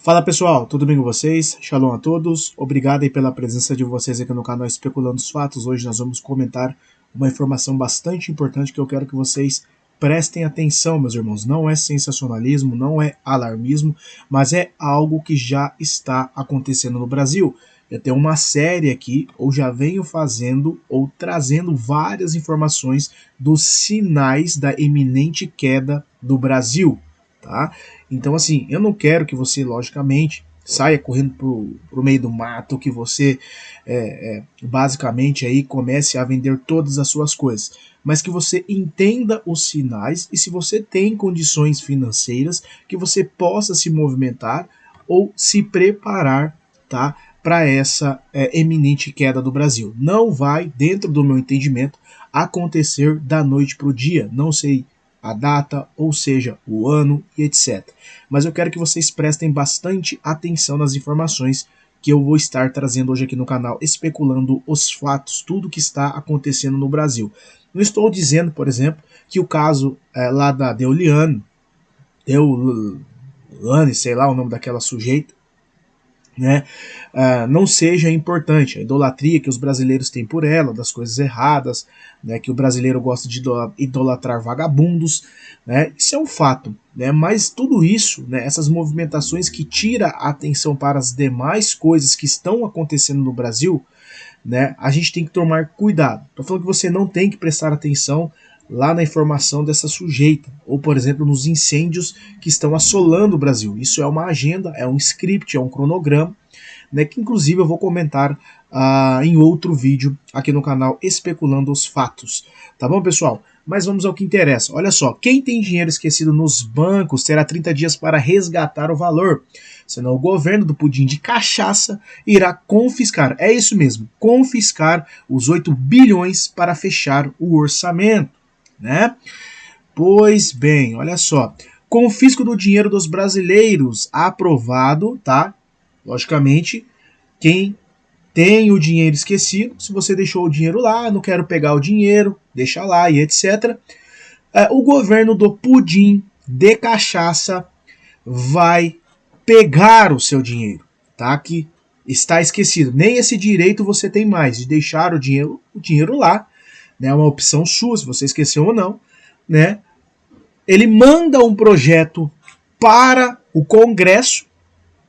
Fala pessoal, tudo bem com vocês? Shalom a todos, obrigado aí pela presença de vocês aqui no canal Especulando os Fatos. Hoje nós vamos comentar uma informação bastante importante que eu quero que vocês prestem atenção, meus irmãos. Não é sensacionalismo, não é alarmismo, mas é algo que já está acontecendo no Brasil. Eu tenho uma série aqui, ou já venho fazendo, ou trazendo várias informações dos sinais da iminente queda do Brasil, tá? Então, assim, eu não quero que você, logicamente, saia correndo pro meio do mato, que você basicamente aí comece a vender todas as suas coisas, mas que você entenda os sinais e se você tem condições financeiras, que você possa se movimentar ou se preparar, tá, para essa eminente queda do Brasil. Não vai, dentro do meu entendimento, acontecer da noite para o dia. Não sei a data, ou seja, o ano e etc. Mas eu quero que vocês prestem bastante atenção nas informações que eu vou estar trazendo hoje aqui no canal, especulando os fatos, tudo que está acontecendo no Brasil. Não estou dizendo, por exemplo, que o caso lá da Deoliane, sei lá o nome daquela sujeita, né, não seja importante. A idolatria que os brasileiros têm por ela, das coisas erradas, né, que o brasileiro gosta de idolatrar vagabundos, né, isso é um fato, né, mas tudo isso, né, essas movimentações que tira a atenção para as demais coisas que estão acontecendo no Brasil, né, a gente tem que tomar cuidado. Estou falando que você não tem que prestar atenção lá na informação dessa sujeita, ou por exemplo nos incêndios que estão assolando o Brasil. Isso é uma agenda, é um script, é um cronograma, né, que inclusive eu vou comentar em outro vídeo aqui no canal Especulando os Fatos. Tá bom, pessoal? Mas vamos ao que interessa. Olha só, quem tem dinheiro esquecido nos bancos terá 30 dias para resgatar o valor, senão o governo do pudim de cachaça irá confiscar, é isso mesmo, confiscar os 8 bilhões para fechar o orçamento, né? Pois bem, olha só, confisco do dinheiro dos brasileiros, aprovado, tá? Logicamente, quem tem o dinheiro esquecido, se você deixou o dinheiro lá, não quero pegar o dinheiro, deixa lá e etc. O governo do pudim de cachaça vai pegar o seu dinheiro, tá? Que está esquecido. Nem esse direito você tem mais de deixar o dinheiro lá, né? É uma opção sua, se você esqueceu ou não, né? Ele manda um projeto para o Congresso,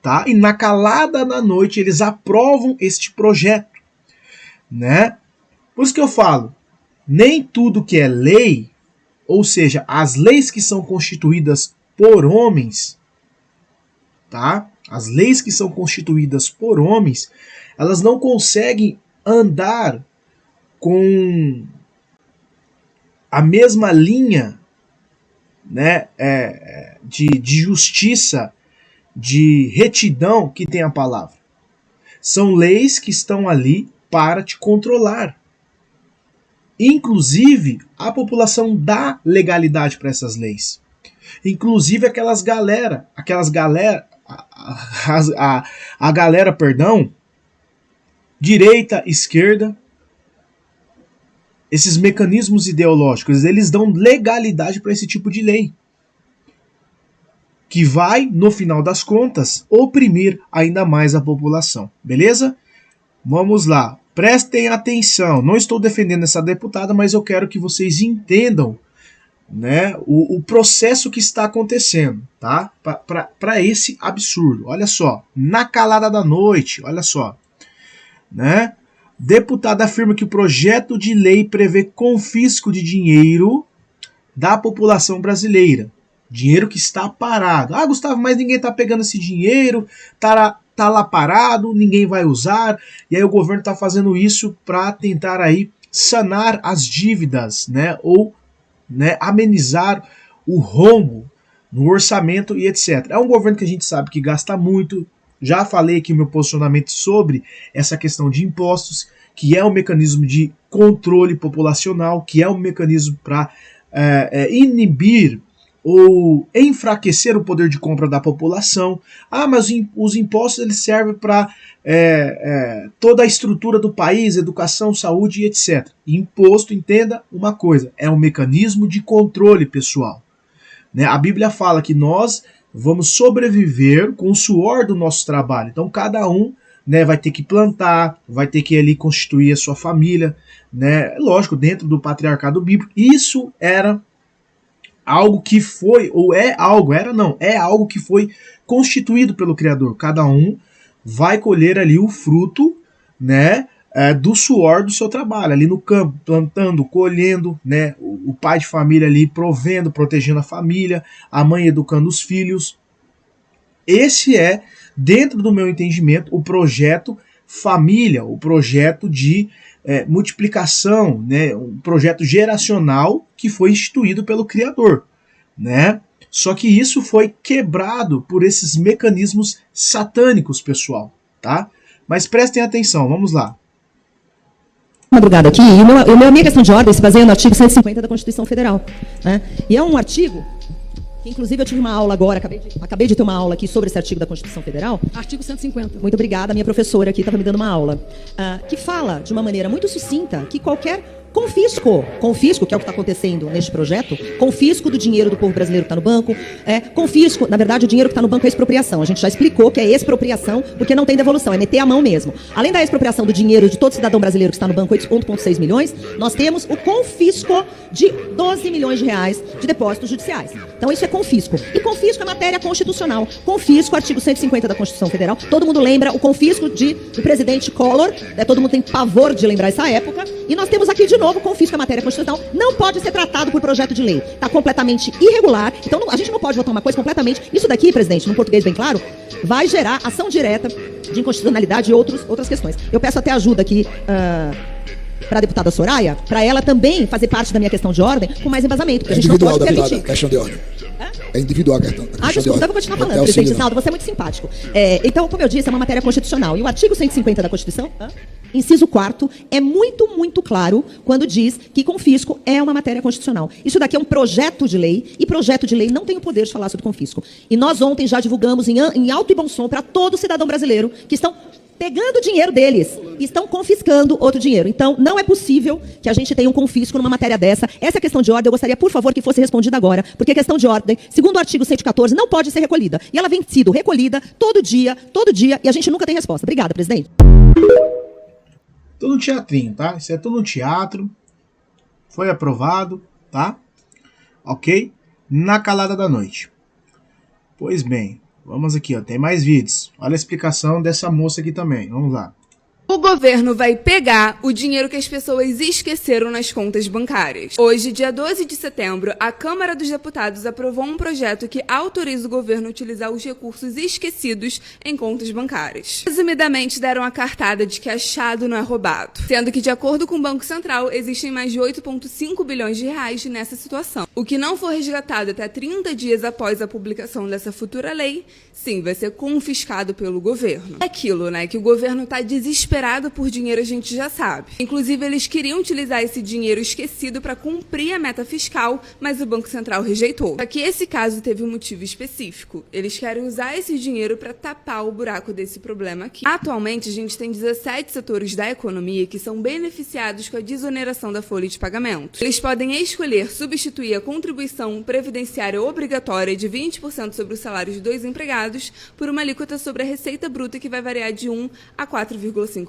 tá? E na calada da noite eles aprovam este projeto, né? Por isso que eu falo, nem tudo que é lei, ou seja, as leis que são constituídas por homens, tá? As leis que são constituídas por homens, elas não conseguem andar com a mesma linha, né, de justiça, de retidão que tem a palavra. São leis que estão ali para te controlar. Inclusive, a população dá legalidade para essas leis. Inclusive aquelas galera, a galera, perdão, direita, esquerda, esses mecanismos ideológicos, eles dão legalidade para esse tipo de lei, que vai, no final das contas, oprimir ainda mais a população. Beleza? Vamos lá. Prestem atenção. Não estou defendendo essa deputada, mas eu quero que vocês entendam, né, o processo que está acontecendo, tá? Para esse absurdo. Olha só. Na calada da noite, olha só, né? Deputada afirma que o projeto de lei prevê confisco de dinheiro da população brasileira. Dinheiro que está parado. Ah, Gustavo, mas ninguém está pegando esse dinheiro, tá lá parado, ninguém vai usar. E aí o governo está fazendo isso para tentar aí sanar as dívidas, né? Ou, né, amenizar o rombo no orçamento e etc. É um governo que a gente sabe que gasta muito. Já falei aqui o meu posicionamento sobre essa questão de impostos, que é um mecanismo de controle populacional, que é um mecanismo para inibir ou enfraquecer o poder de compra da população. Ah, mas os impostos eles servem para toda a estrutura do país, educação, saúde e etc. Imposto, entenda uma coisa, é um mecanismo de controle pessoal, né? A Bíblia fala que nós vamos sobreviver com o suor do nosso trabalho. Então cada um, né, vai ter que plantar, vai ter que ali constituir a sua família, né, lógico, dentro do patriarcado bíblico. Isso era algo que foi, ou é algo, era não, é algo que foi constituído pelo Criador. Cada um vai colher ali o fruto, né, do suor do seu trabalho, ali no campo, plantando, colhendo, né, o pai de família ali provendo, protegendo a família, a mãe educando os filhos. Esse é, dentro do meu entendimento, o projeto família, o projeto de multiplicação, né, um projeto geracional que foi instituído pelo Criador, né? Só que isso foi quebrado por esses mecanismos satânicos, pessoal, tá? Mas prestem atenção, vamos lá. Madrugada aqui, e a minha questão de ordem se baseia no artigo 150 da Constituição Federal, né? E é um artigo que, inclusive, eu tive uma aula agora, acabei de ter uma aula aqui sobre esse artigo da Constituição Federal. Artigo 150. Muito obrigada, a minha professora aqui estava me dando uma aula, que fala de uma maneira muito sucinta que qualquer confisco, que é o que está acontecendo neste projeto, confisco do dinheiro do povo brasileiro que está no banco, confisco, na verdade o dinheiro que está no banco é expropriação, a gente já explicou que é expropriação porque não tem devolução, é meter a mão mesmo. Além da expropriação do dinheiro de todo cidadão brasileiro que está no banco, 1,6 milhões, nós temos o confisco de 12 milhões de reais de depósitos judiciais. Então isso é confisco. E confisco é matéria constitucional. Confisco, artigo 150 da Constituição Federal, todo mundo lembra o confisco do presidente Collor, todo mundo tem pavor de lembrar essa época, e nós temos aqui de novo confisco a matéria constitucional, não pode ser tratado por projeto de lei. Está completamente irregular, então a gente não pode votar uma coisa completamente... Isso daqui, presidente, num português bem claro, vai gerar ação direta de inconstitucionalidade e outras questões. Eu peço até ajuda aqui para a deputada Soraya, para ela também fazer parte da minha questão de ordem com mais embasamento, porque a gente não pode permitir. Questão de ordem. É individual a questão. Desculpa, então eu vou continuar falando, presidente Rinaldo, você é muito simpático. Então, como eu disse, é uma matéria constitucional. E o artigo 150 da Constituição, inciso 4º, é muito, muito claro quando diz que confisco é uma matéria constitucional. Isso daqui é um projeto de lei, e projeto de lei não tem o poder de falar sobre confisco. E nós ontem já divulgamos em alto e bom som para todo cidadão brasileiro que estão pegando o dinheiro deles e estão confiscando outro dinheiro. Então, não é possível que a gente tenha um confisco numa matéria dessa. Essa questão de ordem, eu gostaria, por favor, que fosse respondida agora, porque a questão de ordem, segundo o artigo 114, não pode ser recolhida. E ela vem sido recolhida todo dia, e a gente nunca tem resposta. Obrigada, presidente. Tudo teatrinho, tá? Isso é tudo um teatro. Foi aprovado, tá? Ok? Na calada da noite. Pois bem, vamos aqui, ó. Tem mais vídeos. Olha a explicação dessa moça aqui também. Vamos lá. O governo vai pegar o dinheiro que as pessoas esqueceram nas contas bancárias. Hoje, dia 12 de setembro, a Câmara dos Deputados aprovou um projeto que autoriza o governo a utilizar os recursos esquecidos em contas bancárias. Resumidamente, deram a cartada de que achado não é roubado, sendo que, de acordo com o Banco Central, existem mais de 8,5 bilhões de reais nessa situação. O que não for resgatado até 30 dias após a publicação dessa futura lei, sim, vai ser confiscado pelo governo. É aquilo, né, que o governo está desesperado por dinheiro, a gente já sabe. Inclusive, eles queriam utilizar esse dinheiro esquecido para cumprir a meta fiscal, mas o Banco Central rejeitou. Só que esse caso teve um motivo específico. Eles querem usar esse dinheiro para tapar o buraco desse problema aqui. Atualmente, a gente tem 17 setores da economia que são beneficiados com a desoneração da folha de pagamento. Eles podem escolher substituir a contribuição previdenciária obrigatória de 20% sobre o salário de 2 empregados por uma alíquota sobre a receita bruta que vai variar de 1 a 4,5%.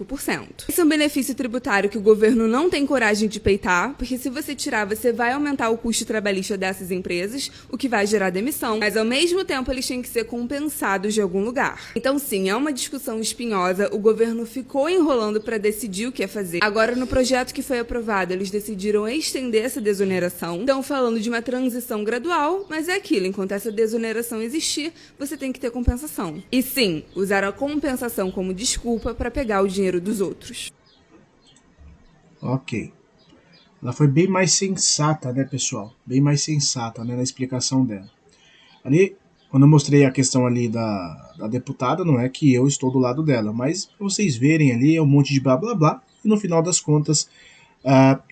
Esse é um benefício tributário que o governo não tem coragem de peitar, porque se você tirar, você vai aumentar o custo trabalhista dessas empresas, o que vai gerar demissão, mas ao mesmo tempo eles têm que ser compensados de algum lugar. Então sim, é uma discussão espinhosa, o governo ficou enrolando para decidir o que ia fazer. Agora, no projeto que foi aprovado, eles decidiram estender essa desoneração. Estão falando de uma transição gradual, mas é aquilo, enquanto essa desoneração existir, você tem que ter compensação. E sim, usaram a compensação como desculpa para pegar o dinheiro dos outros. Ok. Ela foi bem mais sensata, né, pessoal? Bem mais sensata, né, na explicação dela. Ali, quando eu mostrei a questão ali da deputada, não é que eu estou do lado dela, mas pra vocês verem ali, é um monte de blá blá blá, e no final das contas,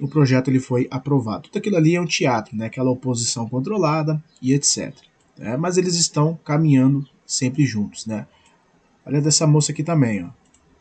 o projeto ele foi aprovado. Tudo aquilo ali é um teatro, né, aquela oposição controlada e etc. Mas eles estão caminhando sempre juntos, né? Olha dessa moça aqui também, ó.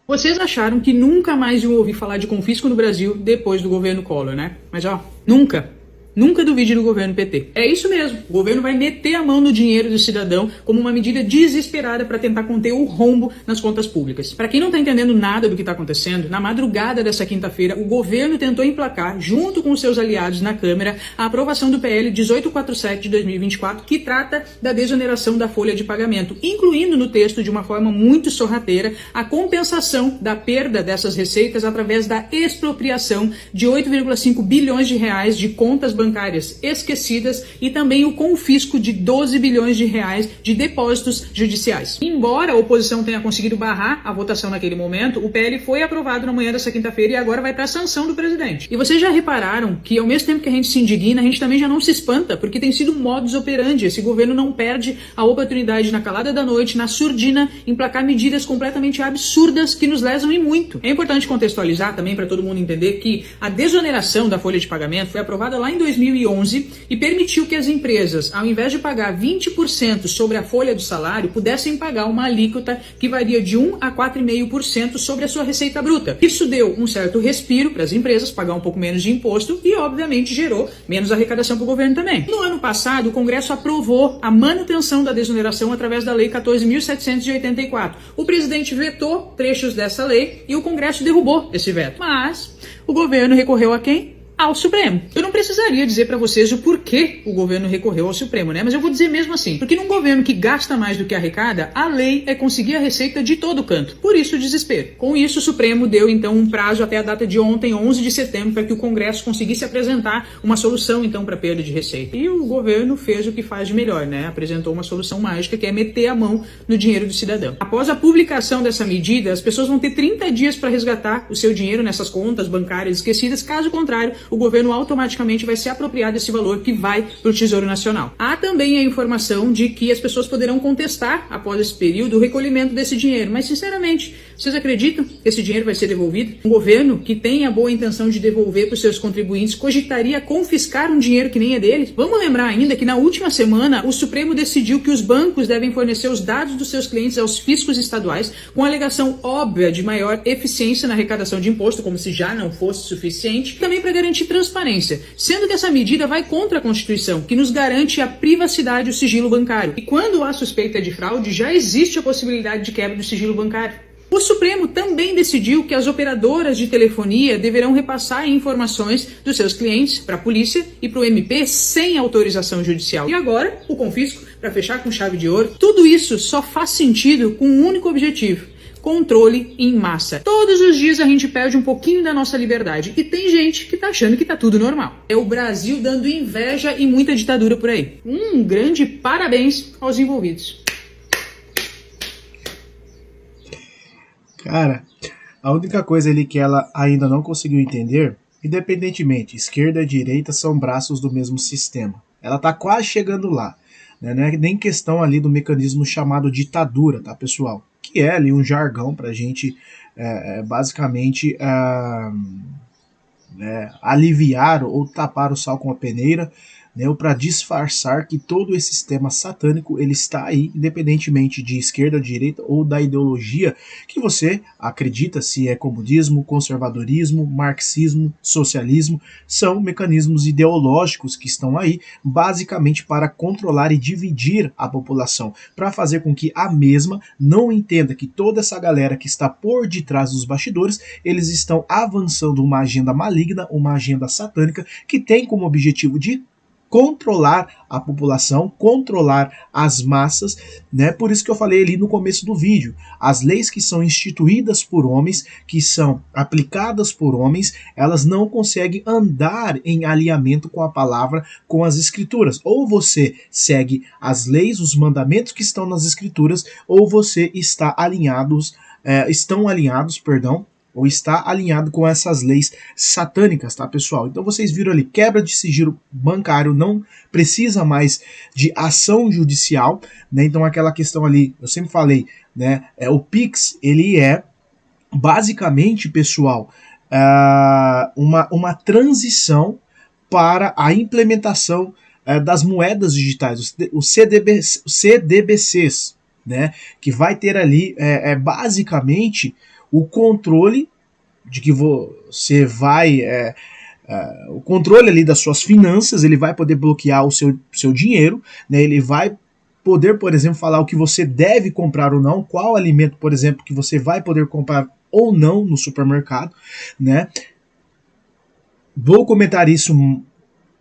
Vocês acharam que nunca mais iam ouvir falar de confisco no Brasil depois do governo Collor, né? Mas ó, nunca. Nunca duvide do governo PT. É isso mesmo, o governo vai meter a mão no dinheiro do cidadão como uma medida desesperada para tentar conter o rombo nas contas públicas. Para quem não está entendendo nada do que está acontecendo, na madrugada dessa quinta-feira, o governo tentou emplacar, junto com os seus aliados na Câmara, a aprovação do PL 1847 de 2024, que trata da desoneração da folha de pagamento, incluindo no texto, de uma forma muito sorrateira, a compensação da perda dessas receitas através da expropriação de 8,5 bilhões de reais de contas bancárias esquecidas e também o confisco de 12 bilhões de reais de depósitos judiciais. Embora a oposição tenha conseguido barrar a votação naquele momento, o PL foi aprovado na manhã dessa quinta-feira e agora vai para a sanção do presidente. E vocês já repararam que ao mesmo tempo que a gente se indigna, a gente também já não se espanta, porque tem sido um modus operandi. Esse governo não perde a oportunidade na calada da noite, na surdina, emplacar medidas completamente absurdas que nos lesam e muito. É importante contextualizar também para todo mundo entender que a desoneração da folha de pagamento foi aprovada lá em 2011 e permitiu que as empresas, ao invés de pagar 20% sobre a folha do salário, pudessem pagar uma alíquota que varia de 1 a 4,5% sobre a sua receita bruta. Isso deu um certo respiro para as empresas pagar um pouco menos de imposto e, obviamente, gerou menos arrecadação para o governo também. No ano passado, o Congresso aprovou a manutenção da desoneração através da Lei 14.784. O presidente vetou trechos dessa lei e o Congresso derrubou esse veto. Mas o governo recorreu a quem? Ao Supremo. Eu não precisaria dizer para vocês o porquê o governo recorreu ao Supremo, né? Mas eu vou dizer mesmo assim. Porque num governo que gasta mais do que arrecada, a lei é conseguir a receita de todo canto. Por isso o desespero. Com isso, o Supremo deu então um prazo até a data de ontem, 11 de setembro, para que o Congresso conseguisse apresentar uma solução então para perda de receita. E o governo fez o que faz de melhor, né? Apresentou uma solução mágica, que é meter a mão no dinheiro do cidadão. Após a publicação dessa medida, as pessoas vão ter 30 dias para resgatar o seu dinheiro nessas contas bancárias esquecidas. Caso contrário, o governo automaticamente vai se apropriar desse valor que vai para o Tesouro Nacional. Há também a informação de que as pessoas poderão contestar, após esse período, o recolhimento desse dinheiro. Mas, sinceramente, vocês acreditam que esse dinheiro vai ser devolvido? Um governo que tem a boa intenção de devolver para os seus contribuintes cogitaria confiscar um dinheiro que nem é deles? Vamos lembrar ainda que na última semana o Supremo decidiu que os bancos devem fornecer os dados dos seus clientes aos fiscos estaduais com a alegação óbvia de maior eficiência na arrecadação de imposto, como se já não fosse suficiente, também para garantir transparência, sendo que essa medida vai contra a Constituição, que nos garante a privacidade e o sigilo bancário. E quando há suspeita de fraude, já existe a possibilidade de quebra do sigilo bancário. O Supremo também decidiu que as operadoras de telefonia deverão repassar informações dos seus clientes para a polícia e para o MP sem autorização judicial. E agora, o confisco, para fechar com chave de ouro. Tudo isso só faz sentido com um único objetivo: controle em massa. Todos os dias a gente perde um pouquinho da nossa liberdade e tem gente que tá achando que tá tudo normal. É o Brasil dando inveja e muita ditadura por aí. Um grande parabéns aos envolvidos. Cara, a única coisa ali que ela ainda não conseguiu entender, independentemente, esquerda e direita são braços do mesmo sistema. Ela tá quase chegando lá, né? Não é nem questão ali do mecanismo chamado ditadura, tá, pessoal? Que é ali um jargão pra gente, basicamente, aliviar ou tapar o sal com a peneira, né, ou para disfarçar que todo esse sistema satânico ele está aí, independentemente de esquerda, direita ou da ideologia que você acredita, se é comunismo, conservadorismo, marxismo, socialismo, são mecanismos ideológicos que estão aí basicamente para controlar e dividir a população, para fazer com que a mesma não entenda que toda essa galera que está por detrás dos bastidores, eles estão avançando uma agenda maligna, uma agenda satânica que tem como objetivo de controlar a população, controlar as massas, né? Por isso que eu falei ali no começo do vídeo, as leis que são instituídas por homens, que são aplicadas por homens, elas não conseguem andar em alinhamento com a palavra, com as escrituras. Ou você segue as leis, os mandamentos que estão nas escrituras, ou você está ou está alinhado com essas leis satânicas, tá, pessoal? Então vocês viram ali, quebra de sigilo bancário, não precisa mais de ação judicial, né? Então aquela questão ali, eu sempre falei, né? O Pix, ele é basicamente, pessoal, uma transição para a implementação das moedas digitais, os CDBCs, né? Que vai ter ali, basicamente, o controle de que você vai o controle ali das suas finanças, ele vai poder bloquear o seu dinheiro, né? Ele vai poder, por exemplo, falar o que você deve comprar ou não, qual alimento, por exemplo, que você vai poder comprar ou não no supermercado, né? Vou comentar isso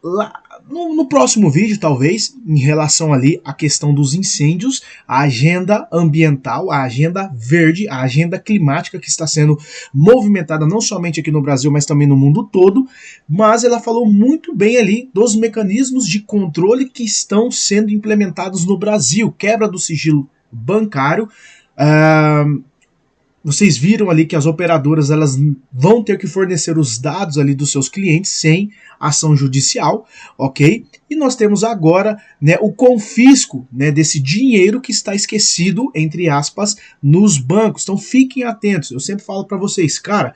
lá no próximo vídeo, talvez, em relação ali à questão dos incêndios, a agenda ambiental, a agenda verde, a agenda climática que está sendo movimentada não somente aqui no Brasil, mas também no mundo todo. Mas ela falou muito bem ali dos mecanismos de controle que estão sendo implementados no Brasil, quebra do sigilo bancário. Vocês viram ali que as operadoras elas vão ter que fornecer os dados ali dos seus clientes sem ação judicial, ok? E nós temos agora, né, o confisco, né, desse dinheiro que está esquecido, entre aspas, nos bancos. Então fiquem atentos. Eu sempre falo para vocês, cara,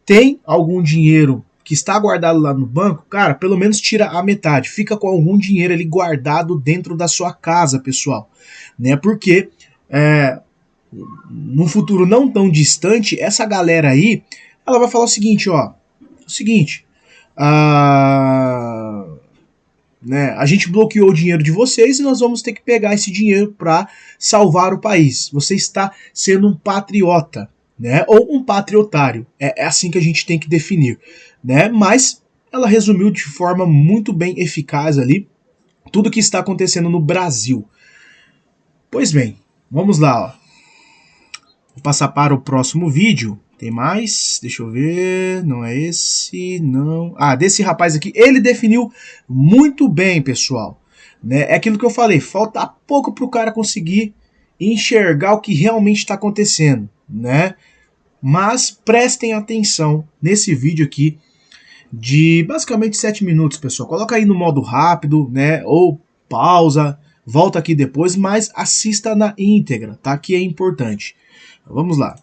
tem algum dinheiro que está guardado lá no banco, cara, pelo menos tira a metade. Fica com algum dinheiro ali guardado dentro da sua casa, pessoal, né? Porque no futuro não tão distante, essa galera aí, ela vai falar o seguinte, né, a gente bloqueou o dinheiro de vocês e nós vamos ter que pegar esse dinheiro para salvar o país. Você está sendo um patriota, né, ou um patriotário. É assim que a gente tem que definir, né? Mas ela resumiu de forma muito bem eficaz ali tudo o que está acontecendo no Brasil. Pois bem, vamos lá, ó. Vou passar para o próximo vídeo. Tem mais? Deixa eu ver. Não é esse, não. Desse rapaz aqui. Ele definiu muito bem, pessoal. Né? É aquilo que eu falei. Falta pouco para o cara conseguir enxergar o que realmente está acontecendo, né? Mas prestem atenção nesse vídeo aqui de basicamente 7 minutos, pessoal. Coloca aí no modo rápido, né? Ou pausa. Volta aqui depois, mas assista na íntegra, tá? Que é importante. Vamos lá.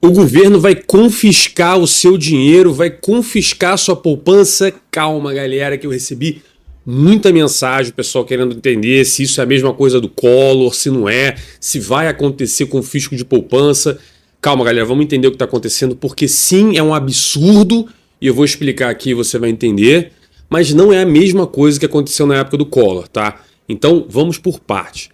O governo vai confiscar o seu dinheiro, vai confiscar a sua poupança. Calma, galera, que eu recebi muita mensagem, o pessoal querendo entender se isso é a mesma coisa do Collor, se não é, se vai acontecer confisco de poupança. Calma, galera, vamos entender o que está acontecendo, porque sim, é um absurdo, e eu vou explicar aqui e você vai entender, mas não é a mesma coisa que aconteceu na época do Collor, tá? Então, vamos por parte.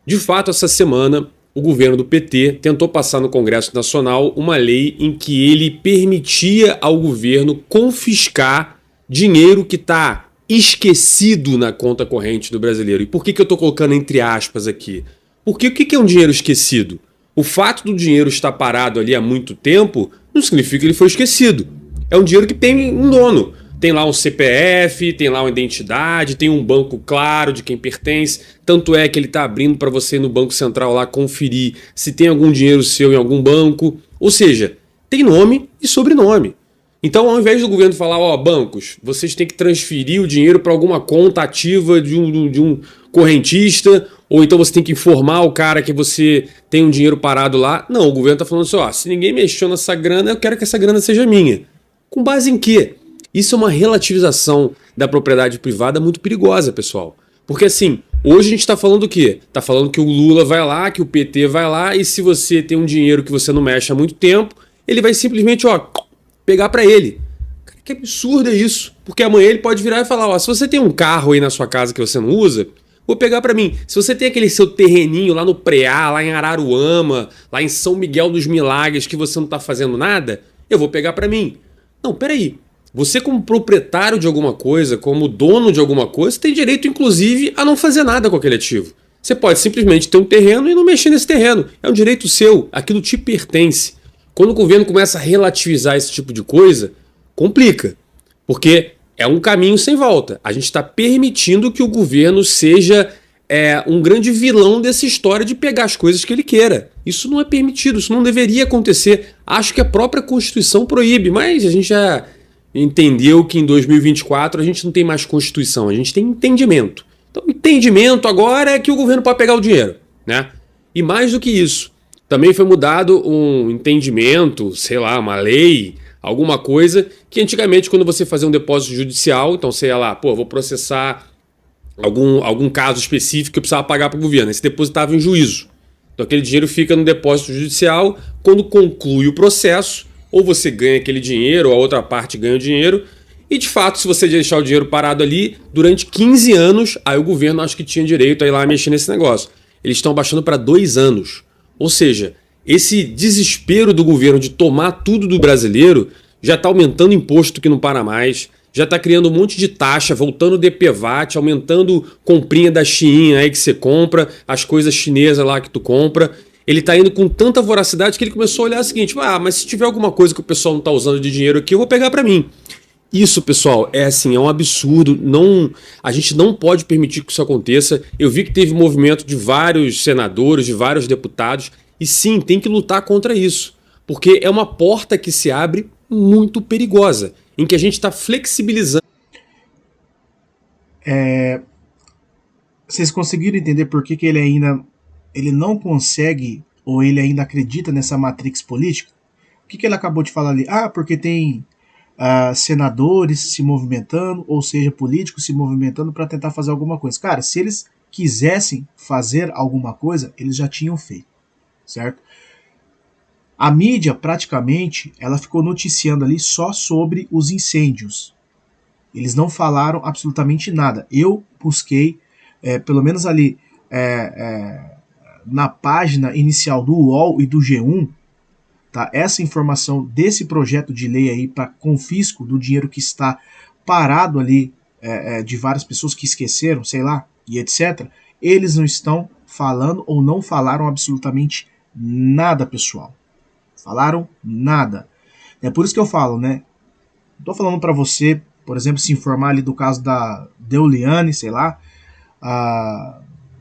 De fato, essa semana, o governo do PT tentou passar no Congresso Nacional uma lei em que ele permitia ao governo confiscar dinheiro que está esquecido na conta corrente do brasileiro. E por que eu estou colocando entre aspas aqui? Porque o que é um dinheiro esquecido? O fato do dinheiro estar parado ali há muito tempo não significa que ele foi esquecido. É um dinheiro que tem um dono. Tem lá um CPF, tem lá uma identidade, tem um banco claro de quem pertence. Tanto é que ele está abrindo para você ir no Banco Central lá conferir se tem algum dinheiro seu em algum banco. Ou seja, tem nome e sobrenome. Então, ao invés do governo falar, ó, bancos, vocês têm que transferir o dinheiro para alguma conta ativa de um correntista, ou então você tem que informar o cara que você tem um dinheiro parado lá. Não, o governo está falando assim, ó, se ninguém mexeu nessa grana, eu quero que essa grana seja minha. Com base em quê? Isso é uma relativização da propriedade privada muito perigosa, pessoal. Porque assim, hoje a gente está falando o quê? Está falando que o Lula vai lá, que o PT vai lá, e se você tem um dinheiro que você não mexe há muito tempo, ele vai simplesmente, ó, pegar para ele. Cara, que absurdo é isso. Porque amanhã ele pode virar e falar, ó, se você tem um carro aí na sua casa que você não usa, vou pegar para mim. Se você tem aquele seu terreninho lá no Preá, lá em Araruama, lá em São Miguel dos Milagres, que você não está fazendo nada, eu vou pegar para mim. Não, peraí. Você como proprietário de alguma coisa, como dono de alguma coisa, tem direito, inclusive, a não fazer nada com aquele ativo. Você pode simplesmente ter um terreno e não mexer nesse terreno. É um direito seu, aquilo te pertence. Quando o governo começa a relativizar esse tipo de coisa, complica. Porque é um caminho sem volta. A gente está permitindo que o governo seja um grande vilão dessa história de pegar as coisas que ele queira. Isso não é permitido, isso não deveria acontecer. Acho que a própria Constituição proíbe, mas a gente já entendeu que em 2024 a gente não tem mais Constituição, a gente tem entendimento. Então, entendimento agora é que o governo pode pegar o dinheiro, né? E mais do que isso, também foi mudado um entendimento, sei lá, uma lei, alguma coisa, que antigamente quando você fazia um depósito judicial, então você ia lá, pô, vou processar algum caso específico que eu precisava pagar para o governo, esse depósito estava em juízo. Então aquele dinheiro fica no depósito judicial, quando conclui o processo, ou você ganha aquele dinheiro, ou a outra parte ganha o dinheiro, E de fato, se você deixar o dinheiro parado ali, durante 15 anos, aí o governo acho que tinha direito a ir lá mexer nesse negócio. Eles estão baixando para 2 anos. Ou seja, esse desespero do governo de tomar tudo do brasileiro já está aumentando imposto que não para mais, já está criando um monte de taxa, voltando o DPVAT, aumentando comprinha da Shein aí que você compra, as coisas chinesas lá que tu compra. Ele está indo com tanta voracidade que ele começou a olhar o seguinte, mas se tiver alguma coisa que o pessoal não está usando de dinheiro aqui, eu vou pegar para mim. Isso, pessoal, é um absurdo. A gente não pode permitir que isso aconteça. Eu vi que teve movimento de vários senadores, de vários deputados, e sim, tem que lutar contra isso, porque é uma porta que se abre muito perigosa, em que a gente está flexibilizando. Vocês conseguiram entender por que ele não consegue, ou ele ainda acredita nessa matrix política? O que ele acabou de falar ali? Porque tem senadores se movimentando, ou seja, políticos se movimentando para tentar fazer alguma coisa. Cara, se eles quisessem fazer alguma coisa, eles já tinham feito, certo? A mídia, praticamente, ela ficou noticiando ali só sobre os incêndios. Eles não falaram absolutamente nada. Eu busquei, pelo menos ali, na página inicial do UOL e do G1, tá, essa informação desse projeto de lei aí para confisco do dinheiro que está parado ali, de várias pessoas que esqueceram, sei lá, e etc. Eles não estão falando ou não falaram absolutamente nada, pessoal. Falaram nada. É por isso que eu falo, né? Tô falando para você, por exemplo, se informar ali do caso da Deuliane, sei lá,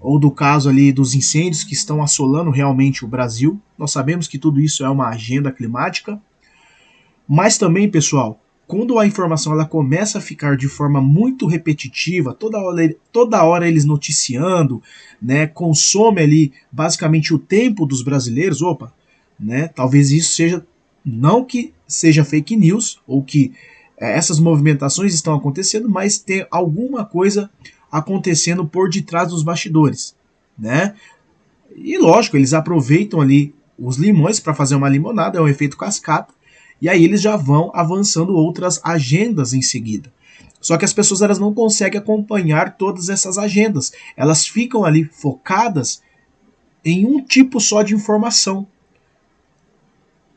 ou do caso ali dos incêndios que estão assolando realmente o Brasil. Nós sabemos que tudo isso é uma agenda climática. Mas também, pessoal, quando a informação ela começa a ficar de forma muito repetitiva, toda hora eles noticiando, né, consome ali basicamente o tempo dos brasileiros, né, talvez isso seja, não que seja fake news, ou que essas movimentações estão acontecendo, mas tem alguma coisa acontecendo por detrás dos bastidores, né? E lógico, eles aproveitam ali os limões para fazer uma limonada, é um efeito cascata, e aí eles já vão avançando outras agendas em seguida. Só que as pessoas elas não conseguem acompanhar todas essas agendas, elas ficam ali focadas em um tipo só de informação,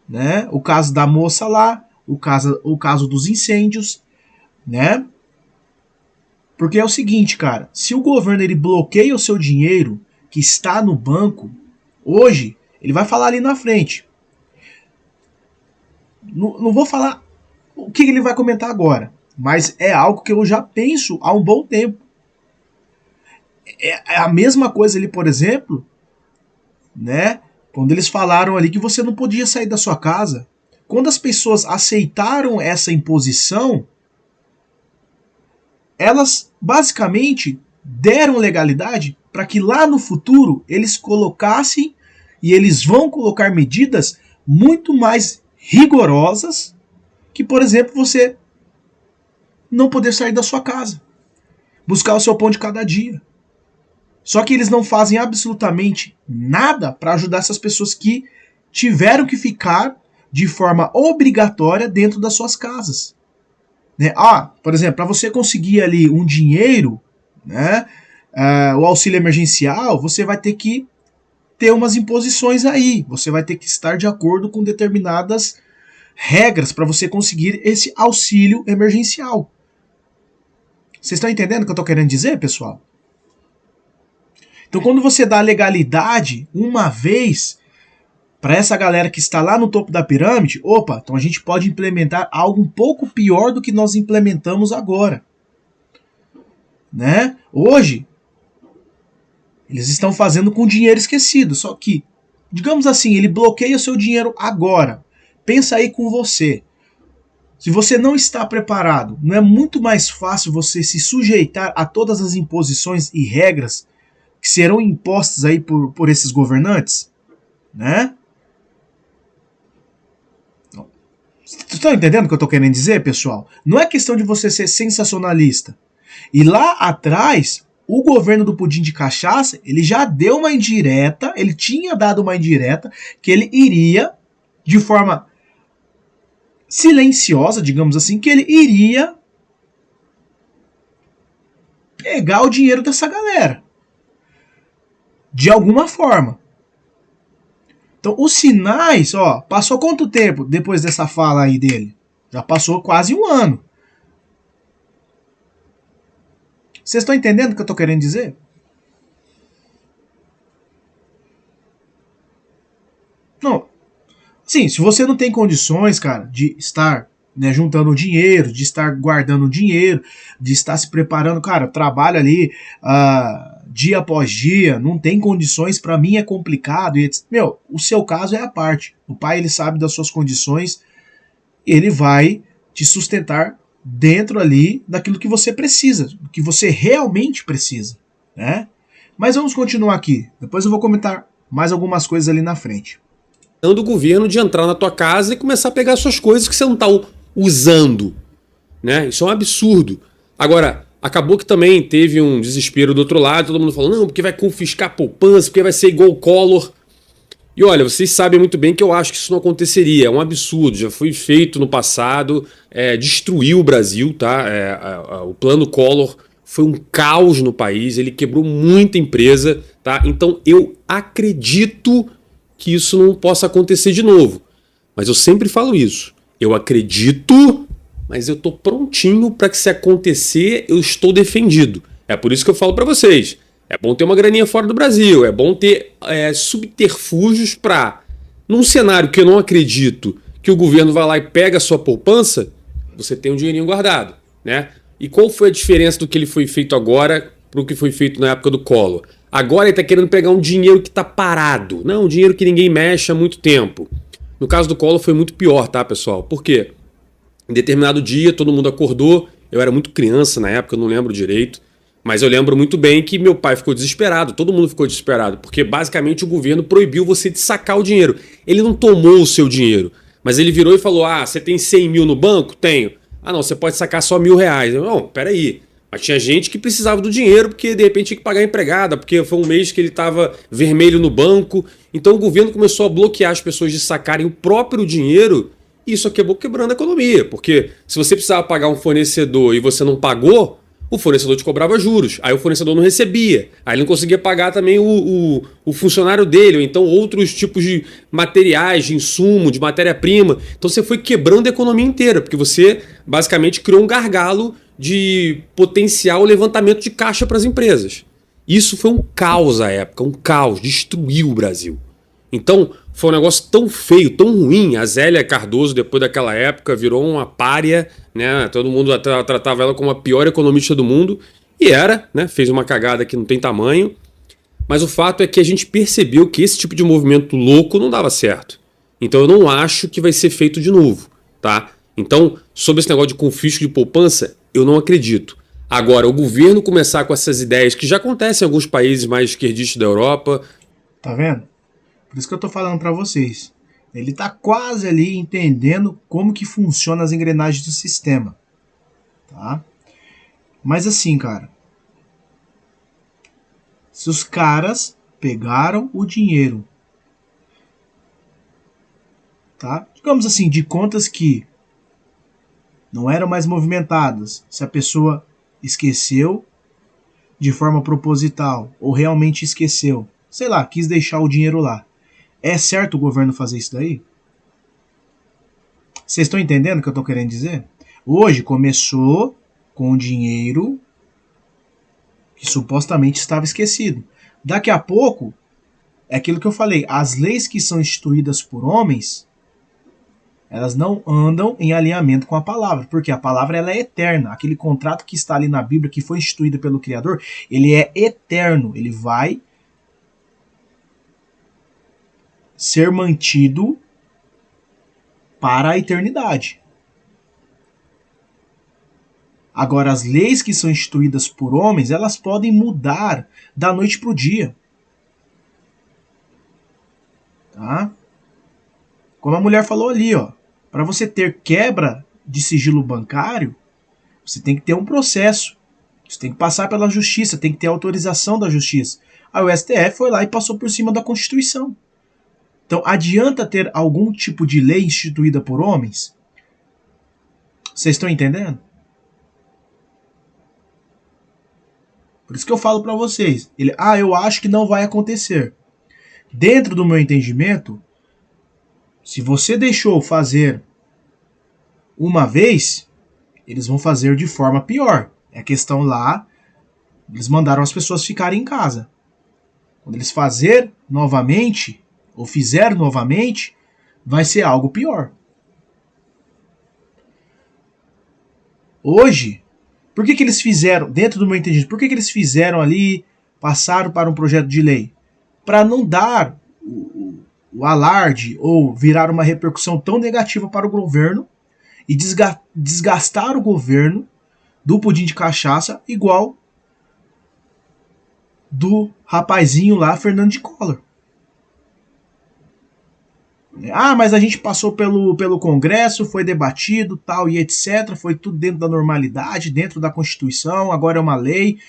né? O caso da moça lá, o caso dos incêndios, né? Porque é o seguinte, cara, se o governo ele bloqueia o seu dinheiro que está no banco, hoje, ele vai falar ali na frente. Não vou falar o que ele vai comentar agora, mas é algo que eu já penso há um bom tempo. É a mesma coisa ali, por exemplo, né? Quando eles falaram ali que você não podia sair da sua casa. Quando as pessoas aceitaram essa imposição, elas basicamente deram legalidade para que lá no futuro eles colocassem e eles vão colocar medidas muito mais rigorosas que, por exemplo, você não poder sair da sua casa, buscar o seu pão de cada dia. Só que eles não fazem absolutamente nada para ajudar essas pessoas que tiveram que ficar de forma obrigatória dentro das suas casas. Né? Por exemplo, para você conseguir ali um dinheiro, né, o auxílio emergencial, você vai ter que ter umas imposições aí. Você vai ter que estar de acordo com determinadas regras para você conseguir esse auxílio emergencial. Vocês estão entendendo o que eu estou querendo dizer, pessoal? Então, quando você dá legalidade uma vez para essa galera que está lá no topo da pirâmide, então a gente pode implementar algo um pouco pior do que nós implementamos agora. Né? Hoje, eles estão fazendo com dinheiro esquecido, só que, digamos assim, ele bloqueia o seu dinheiro agora. Pensa aí com você. Se você não está preparado, não é muito mais fácil você se sujeitar a todas as imposições e regras que serão impostas aí por esses governantes? Né? Vocês estão entendendo o que eu estou querendo dizer, pessoal? Não é questão de você ser sensacionalista. E lá atrás, o governo do pudim de cachaça, ele já deu uma indireta, ele tinha dado uma indireta, que ele iria, de forma silenciosa, digamos assim, que ele iria pegar o dinheiro dessa galera. De alguma forma. Então, os sinais, ó, passou quanto tempo depois dessa fala aí dele? Já passou quase um ano. Vocês estão entendendo o que eu tô querendo dizer? Não. Sim, se você não tem condições, cara, de estar, né, juntando dinheiro, de estar guardando dinheiro, de estar se preparando, cara, trabalha ali dia após dia, não tem condições, pra mim é complicado. E, meu, o seu caso é a parte. O pai, ele sabe das suas condições, ele vai te sustentar dentro ali daquilo que você precisa, que você realmente precisa, né? Mas vamos continuar aqui. Depois eu vou comentar mais algumas coisas ali na frente. Do governo de entrar na tua casa e começar a pegar suas coisas que você não está usando, né? Isso é um absurdo. Agora, acabou que também teve um desespero do outro lado, todo mundo falou, não, porque vai confiscar a poupança, porque vai ser igual o Collor. E olha, vocês sabem muito bem que eu acho que isso não aconteceria, é um absurdo, já foi feito no passado, destruiu o Brasil, tá? O plano Collor foi um caos no país, ele quebrou muita empresa, tá? Então eu acredito que isso não possa acontecer de novo. Mas eu sempre falo isso. Eu acredito, mas eu tô prontinho para que se acontecer, eu estou defendido. É por isso que eu falo para vocês. É bom ter uma graninha fora do Brasil, é bom ter subterfúgios para, num cenário que eu não acredito, que o governo vai lá e pega a sua poupança, você tem um dinheirinho guardado, né? E qual foi a diferença do que ele foi feito agora para o que foi feito na época do Collor? Agora ele está querendo pegar um dinheiro que está parado. Não, um dinheiro que ninguém mexe há muito tempo. No caso do Collor foi muito pior, tá, pessoal? Por quê? Em determinado dia todo mundo acordou. Eu era muito criança na época, eu não lembro direito. Mas eu lembro muito bem que meu pai ficou desesperado. Todo mundo ficou desesperado. Porque basicamente o governo proibiu você de sacar o dinheiro. Ele não tomou o seu dinheiro. Mas ele virou e falou, você tem 100 mil no banco? Tenho. Ah não, você pode sacar só R$1.000. Não, peraí. Mas tinha gente que precisava do dinheiro porque de repente tinha que pagar a empregada, porque foi um mês que ele estava vermelho no banco. Então o governo começou a bloquear as pessoas de sacarem o próprio dinheiro e isso acabou quebrando a economia. Porque se você precisava pagar um fornecedor e você não pagou, o fornecedor te cobrava juros. Aí o fornecedor não recebia. Aí ele não conseguia pagar também o funcionário dele, ou então outros tipos de materiais, de insumo, de matéria-prima. Então você foi quebrando a economia inteira, porque você basicamente criou um gargalo de potencial levantamento de caixa para as empresas. Isso foi um caos à época, um caos, destruiu o Brasil. Então, foi um negócio tão feio, tão ruim. A Zélia Cardoso, depois daquela época, virou uma pária, né? Todo mundo tratava ela como a pior economista do mundo, e era, né? Fez uma cagada que não tem tamanho. Mas o fato é que a gente percebeu que esse tipo de movimento louco não dava certo. Então eu não acho que vai ser feito de novo, tá? Então, sobre esse negócio de confisco de poupança, eu não acredito. Agora, o governo começar com essas ideias que já acontecem em alguns países mais esquerdistas da Europa... Tá vendo? Por isso que eu tô falando pra vocês. Ele tá quase ali entendendo como que funcionam as engrenagens do sistema. Tá? Mas assim, cara... Se os caras pegaram o dinheiro, tá? Digamos assim, de contas que não eram mais movimentadas, se a pessoa esqueceu de forma proposital ou realmente esqueceu, sei lá, quis deixar o dinheiro lá. É certo o governo fazer isso daí? Vocês estão entendendo o que eu estou querendo dizer? Hoje começou com o dinheiro que supostamente estava esquecido. Daqui a pouco, é aquilo que eu falei, as leis que são instituídas por homens, elas não andam em alinhamento com a palavra, porque a palavra ela é eterna. Aquele contrato que está ali na Bíblia, que foi instituído pelo Criador, ele é eterno, ele vai ser mantido para a eternidade. Agora, as leis que são instituídas por homens, elas podem mudar da noite para o dia. Tá? Como a mulher falou ali, ó, para você ter quebra de sigilo bancário, você tem que ter um processo. Você tem que passar pela justiça, tem que ter autorização da justiça. Aí o STF foi lá e passou por cima da Constituição. Então, adianta ter algum tipo de lei instituída por homens? Vocês estão entendendo? Por isso que eu falo para vocês. Eu acho que não vai acontecer. Dentro do meu entendimento, se você deixou fazer uma vez, eles vão fazer de forma pior. É a questão lá, eles mandaram as pessoas ficarem em casa. Quando eles fizer novamente, vai ser algo pior. Hoje, por que eles fizeram, dentro do meu entendimento, por que eles fizeram ali, passaram para um projeto de lei? Para não dar o alarde ou virar uma repercussão tão negativa para o governo e desgastar o governo do pudim de cachaça igual do rapazinho lá, Fernando de Collor. Mas a gente passou pelo Congresso, foi debatido, tal e etc. Foi tudo dentro da normalidade, dentro da Constituição, agora é uma lei,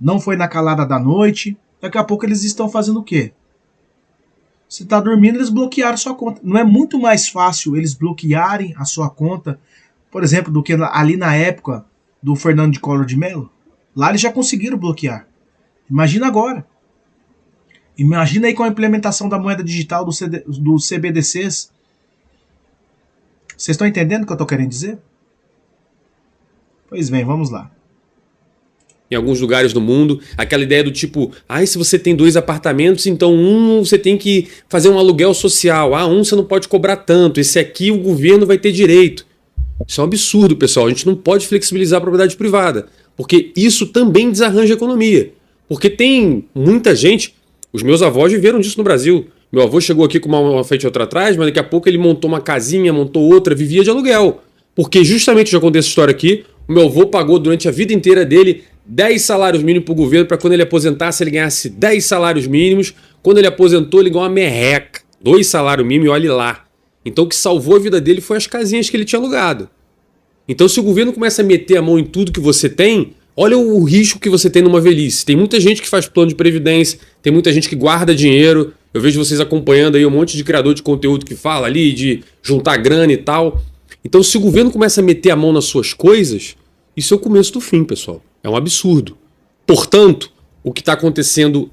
não foi na calada da noite. Daqui a pouco eles estão fazendo o quê? Você está dormindo, eles bloquearam sua conta. Não é muito mais fácil eles bloquearem a sua conta, por exemplo, do que ali na época do Fernando de Collor de Mello? Lá eles já conseguiram bloquear. Imagina agora. Imagina aí com a implementação da moeda digital do CBDCs. Vocês estão entendendo o que eu estou querendo dizer? Pois bem, vamos lá. Em alguns lugares do mundo, aquela ideia do tipo, se você tem 2 apartamentos, então você tem que fazer um aluguel social, você não pode cobrar tanto, esse aqui o governo vai ter direito. Isso é um absurdo, pessoal, a gente não pode flexibilizar a propriedade privada, porque isso também desarranja a economia. Porque tem muita gente, os meus avós viveram disso no Brasil. Meu avô chegou aqui com uma frente e outra atrás, mas daqui a pouco ele montou uma casinha, montou outra, vivia de aluguel. Porque justamente, já contei essa história aqui, o meu avô pagou durante a vida inteira dele 10 salários mínimos para o governo, para quando ele aposentasse ele ganhasse 10 salários mínimos. Quando ele aposentou ele ganhou uma merreca, 2 salários mínimos e olhe lá. Então o que salvou a vida dele foi as casinhas que ele tinha alugado. Então se o governo começa a meter a mão em tudo que você tem, olha o risco que você tem numa velhice. Tem muita gente que faz plano de previdência, tem muita gente que guarda dinheiro. Eu vejo vocês acompanhando aí um monte de criador de conteúdo que fala ali de juntar grana e tal. Então se o governo começa a meter a mão nas suas coisas, isso é o começo do fim, pessoal. É um absurdo. Portanto, o que está acontecendo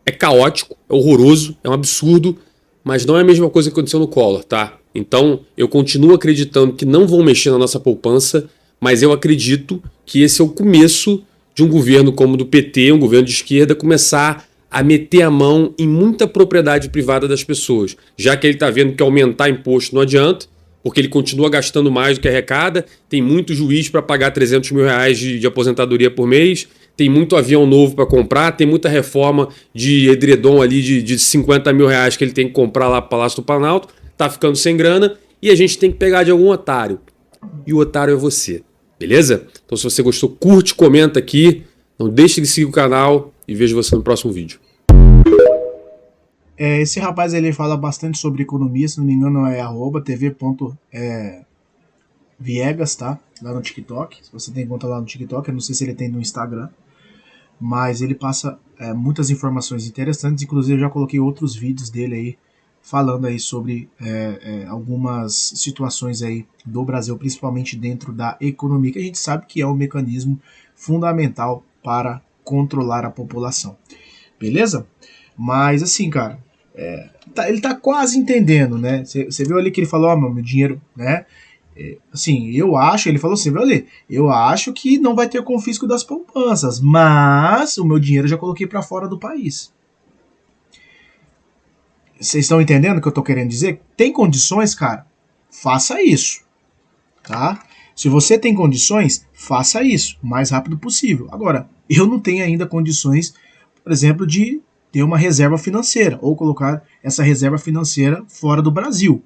é caótico, é horroroso, é um absurdo, mas não é a mesma coisa que aconteceu no Collor, tá? Então, eu continuo acreditando que não vão mexer na nossa poupança, mas eu acredito que esse é o começo de um governo como o do PT, um governo de esquerda, começar a meter a mão em muita propriedade privada das pessoas, já que ele está vendo que aumentar imposto não adianta, porque ele continua gastando mais do que arrecada, tem muito juiz para pagar 300 mil reais de aposentadoria por mês, tem muito avião novo para comprar, tem muita reforma de edredom ali de 50 mil reais que ele tem que comprar lá para o Palácio do Planalto, tá ficando sem grana e a gente tem que pegar de algum otário. E o otário é você, beleza? Então se você gostou, curte, comenta aqui, não deixe de seguir o canal e vejo você no próximo vídeo. Esse rapaz ele fala bastante sobre economia, se não me engano é @tv.viegas, tá? Lá no TikTok. Se você tem conta lá no TikTok, eu não sei se ele tem no Instagram, mas ele passa muitas informações interessantes, inclusive eu já coloquei outros vídeos dele aí, falando aí sobre algumas situações aí do Brasil, principalmente dentro da economia, que a gente sabe que é um mecanismo fundamental para controlar a população. Beleza? Mas assim, cara, ele tá quase entendendo, né? Você viu ali que ele falou, meu dinheiro, né? Assim, ele falou assim, eu acho que não vai ter confisco das poupanças, mas o meu dinheiro eu já coloquei para fora do país. Vocês estão entendendo o que eu tô querendo dizer? Tem condições, cara? Faça isso, tá? Se você tem condições, faça isso o mais rápido possível. Agora, eu não tenho ainda condições, por exemplo, de ter uma reserva financeira ou colocar essa reserva financeira fora do Brasil.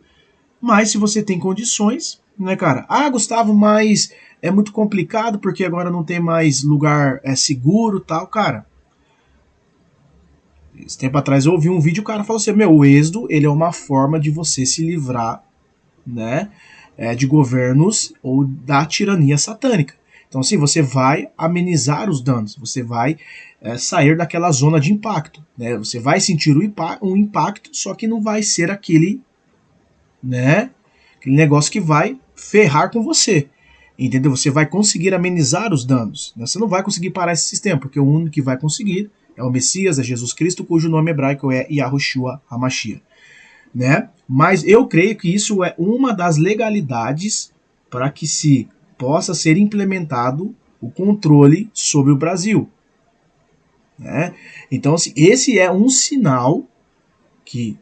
Mas se você tem condições, né, cara? Gustavo, mas é muito complicado porque agora não tem mais lugar seguro, tal, cara. Esse tempo atrás eu ouvi um vídeo, o cara falou assim, o êxodo, ele é uma forma de você se livrar, né, de governos ou da tirania satânica. Então, assim, você vai amenizar os danos, você vai sair daquela zona de impacto, né? Você vai sentir um impacto, só que não vai ser aquele, né, aquele negócio que vai ferrar com você. entendeu? Você vai conseguir amenizar os danos, né? Você não vai conseguir parar esse sistema, porque o único que vai conseguir é o Messias, é Jesus Cristo, cujo nome hebraico é Yahushua HaMashiach, né? Mas eu creio que isso é uma das legalidades para que se possa ser implementado o controle sobre o Brasil, né? Então, assim, esse é um sinal que,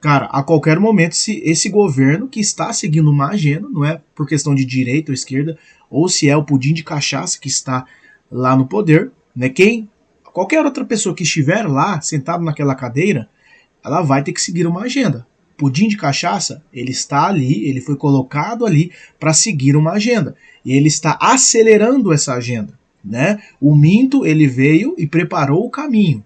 cara, a qualquer momento, se esse governo que está seguindo uma agenda, não é por questão de direita ou esquerda, ou se é o pudim de cachaça que está lá no poder, né? Qualquer outra pessoa que estiver lá, sentado naquela cadeira, ela vai ter que seguir uma agenda. Pudim de cachaça, ele está ali, ele foi colocado ali para seguir uma agenda. E ele está acelerando essa agenda, né? O Minto, ele veio e preparou o caminho,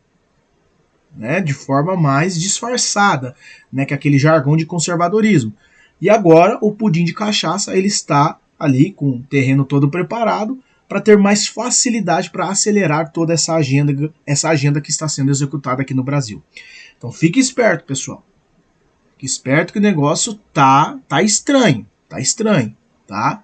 né, de forma mais disfarçada, né, que aquele jargão de conservadorismo. E agora o pudim de cachaça, ele está ali com o terreno todo preparado para ter mais facilidade para acelerar toda essa agenda que está sendo executada aqui no Brasil. Então fique esperto, pessoal. Fique esperto que o negócio tá estranho, tá?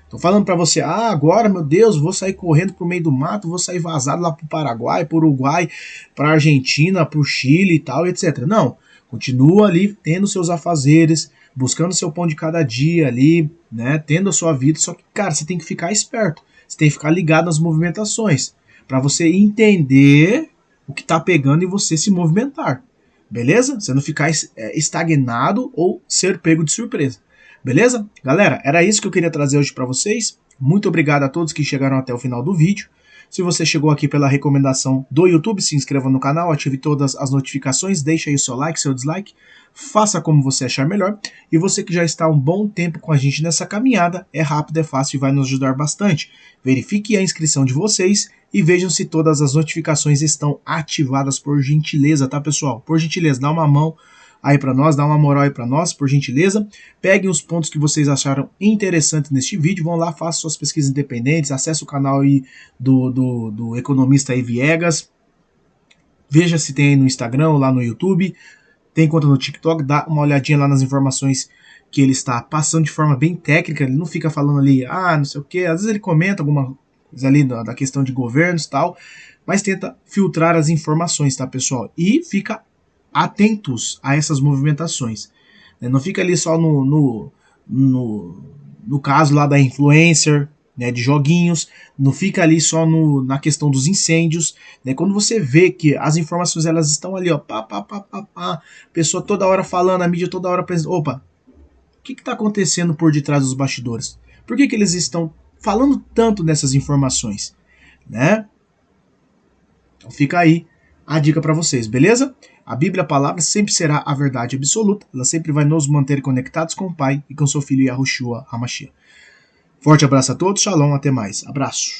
Tô falando para você, agora, meu Deus, vou sair correndo pro meio do mato, vou sair vazado lá pro Paraguai, pro Uruguai, pra Argentina, pro Chile e tal, etc. Não, continua ali tendo seus afazeres, buscando seu pão de cada dia ali, né, tendo a sua vida, só que, cara, você tem que ficar esperto, você tem que ficar ligado nas movimentações, para você entender o que tá pegando e você se movimentar, beleza? Você não ficar estagnado ou ser pego de surpresa. Beleza? Galera, era isso que eu queria trazer hoje para vocês. Muito obrigado a todos que chegaram até o final do vídeo. Se você chegou aqui pela recomendação do YouTube, se inscreva no canal, ative todas as notificações, deixe aí o seu like, seu dislike, faça como você achar melhor. E você que já está há um bom tempo com a gente nessa caminhada, é rápido, é fácil e vai nos ajudar bastante. Verifique a inscrição de vocês e vejam se todas as notificações estão ativadas, por gentileza, tá, pessoal? Por gentileza, dá uma mão aí para nós, dá uma moral aí para nós, por gentileza. Peguem os pontos que vocês acharam interessantes neste vídeo, vão lá, façam suas pesquisas independentes, acesse o canal aí do economista aí Viegas, veja se tem aí no Instagram ou lá no YouTube, tem conta no TikTok, dá uma olhadinha lá nas informações que ele está passando de forma bem técnica, ele não fica falando ali, não sei o que, às vezes ele comenta alguma coisa ali da questão de governos e tal, mas tenta filtrar as informações, tá, pessoal? E fica atentos a essas movimentações, né? Não fica ali só no caso lá da influencer, né, de joguinhos, não fica ali só na questão dos incêndios, né? Quando você vê que as informações elas estão ali, ó, pessoa toda hora falando, a mídia toda hora presente, opa, o que está acontecendo por detrás dos bastidores? Por que eles estão falando tanto nessas informações, né? Então fica aí a dica para vocês, beleza? A Bíblia, a palavra, sempre será a verdade absoluta. Ela sempre vai nos manter conectados com o Pai e com seu Filho Yahushua HaMashiach. Forte abraço a todos, shalom, até mais. Abraço.